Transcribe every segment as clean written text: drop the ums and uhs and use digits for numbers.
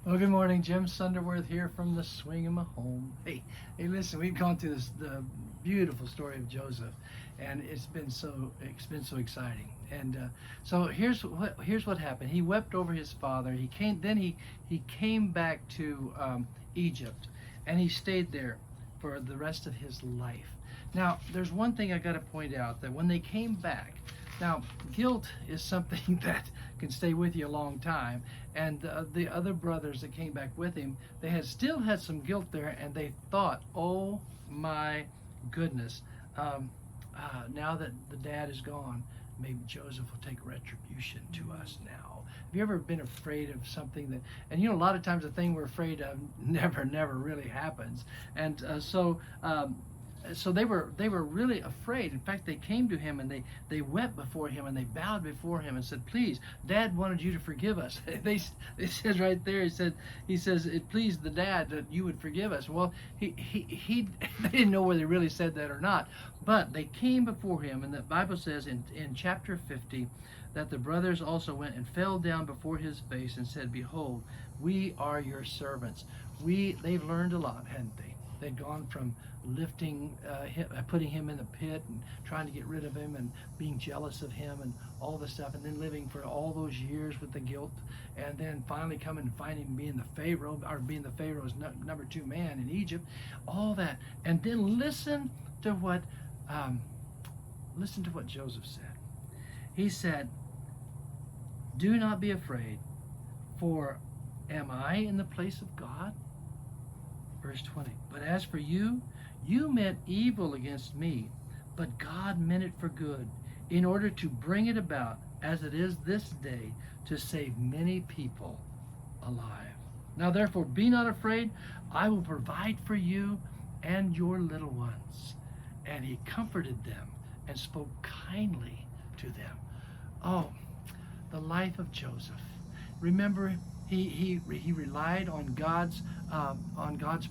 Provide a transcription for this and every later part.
Well, good morning. Jim Sunderwirth here from the swing of my home. Hey, listen, we've gone through the beautiful story of Joseph, and it's been so exciting. And so here's what happened. He wept over his father. He came back to Egypt, and he stayed there for the rest of his life. Now, there's one thing I got to point out, that when they came back, now, guilt is something that can stay with you a long time, and the other brothers that came back with him, they had still had some guilt there, and they thought, "Oh my goodness, now that the dad is gone, maybe Joseph will take retribution to us now." Have you ever been afraid of something that, and a lot of times the thing we're afraid of never really happens, and so they were really afraid. In fact, they came to him and they wept before him and they bowed before him and said, "Please, Dad wanted you to forgive us." It says right there. He says it pleased the dad that you would forgive us. Well, he they didn't know whether he really said that or not, but they came before him, and the Bible says in chapter 50 that the brothers also went and fell down before his face and said, "Behold, we are your servants." They've learned a lot, hadn't they? They'd gone from putting him in the pit and trying to get rid of him and being jealous of him and all this stuff, and then living for all those years with the guilt, and then finally coming and finding him being the Pharaoh's number two man in Egypt, all that, and then listen to what Joseph said. He said, "Do not be afraid, for am I in the place of God?" Verse 20, "But as for you, you meant evil against me, but God meant it for good, in order to bring it about, as it is this day, to save many people alive. Now therefore be not afraid, I will provide for you and your little ones." And he comforted them and spoke kindly to them. Oh, the life of Joseph. Remember, he relied on God's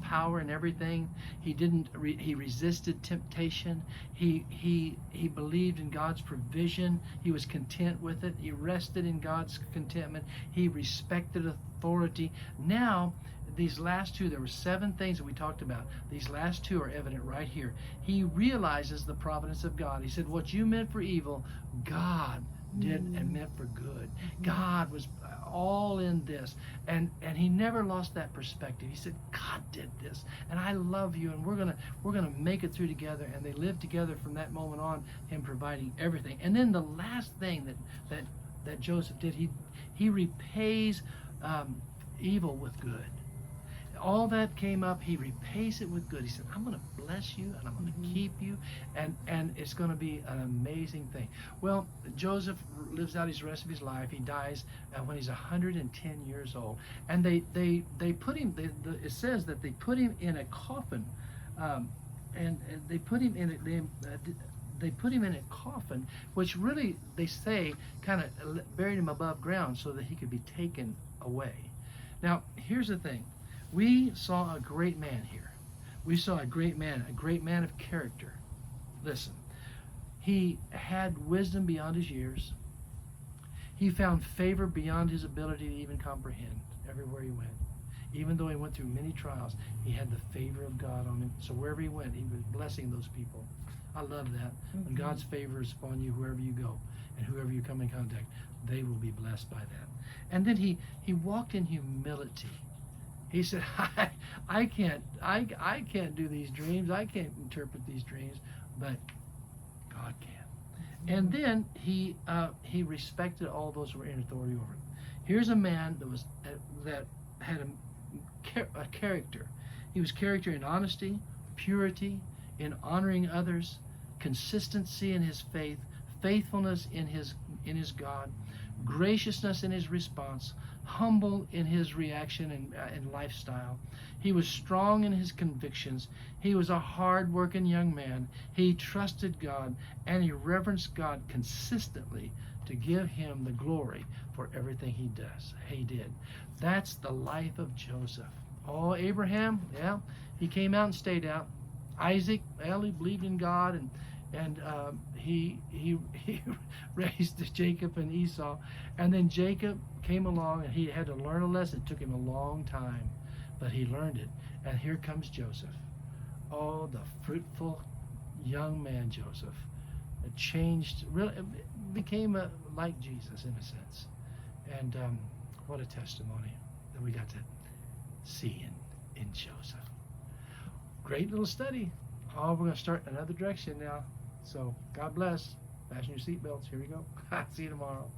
power and everything. He resisted temptation. He believed in God's provision. He was content with it. He rested in God's contentment. He respected authority. Now, these last two, there were 7 things that we talked about. These last 2 are evident right here. He realizes the providence of God. He said, "What you meant for evil, God did and meant for good." God was all in this, and he never lost that perspective. He said, "God did this, and I love you, and we're gonna make it through together." And they lived together from that moment on, him providing everything. And then the last thing that Joseph did, he repays evil with good. All that came up, he repays it with good. He said, "I'm going to bless you, and I'm going to keep you, and it's going to be an amazing thing." Well, Joseph lives out his rest of his life. He dies when he's 110 years old, and they put him. It says that they put him in a coffin, and they put him in they put him in a coffin, which really, they say, kind of buried him above ground so that he could be taken away. Now, here's the thing. We saw a great man here. We saw a great man of character. Listen, he had wisdom beyond his years. He found favor beyond his ability to even comprehend everywhere he went. Even though he went through many trials, he had the favor of God on him. So wherever he went, he was blessing those people. I love that. When God's favor is upon you, wherever you go and whoever you come in contact, they will be blessed by that. And then he walked in humility. He said, I can't do these dreams. I can't interpret these dreams, but God can. And then he respected all those who were in authority over him. Here's a man that had a character. He was character in honesty, purity, in honoring others, consistency in his faith, faithfulness in his God, graciousness in his response, humble in his reaction and lifestyle. He was strong in his convictions. He was a hard-working young man. He trusted God, and he reverenced God consistently to give him the glory for everything he did. That's the life of Joseph. Oh, Abraham, yeah, he came out and stayed out. Isaac, well, he believed in God, and he raised Jacob and Esau, and then Jacob came along and he had to learn a lesson. It took him a long time, but he learned it. And here comes Joseph. Oh, the fruitful young man Joseph. It changed, really, it became like Jesus in a sense. And what a testimony that we got to see in Joseph. Great little study. Oh, we're going to start another direction now. So God bless. Fasten your seatbelts. Here we go. See you tomorrow.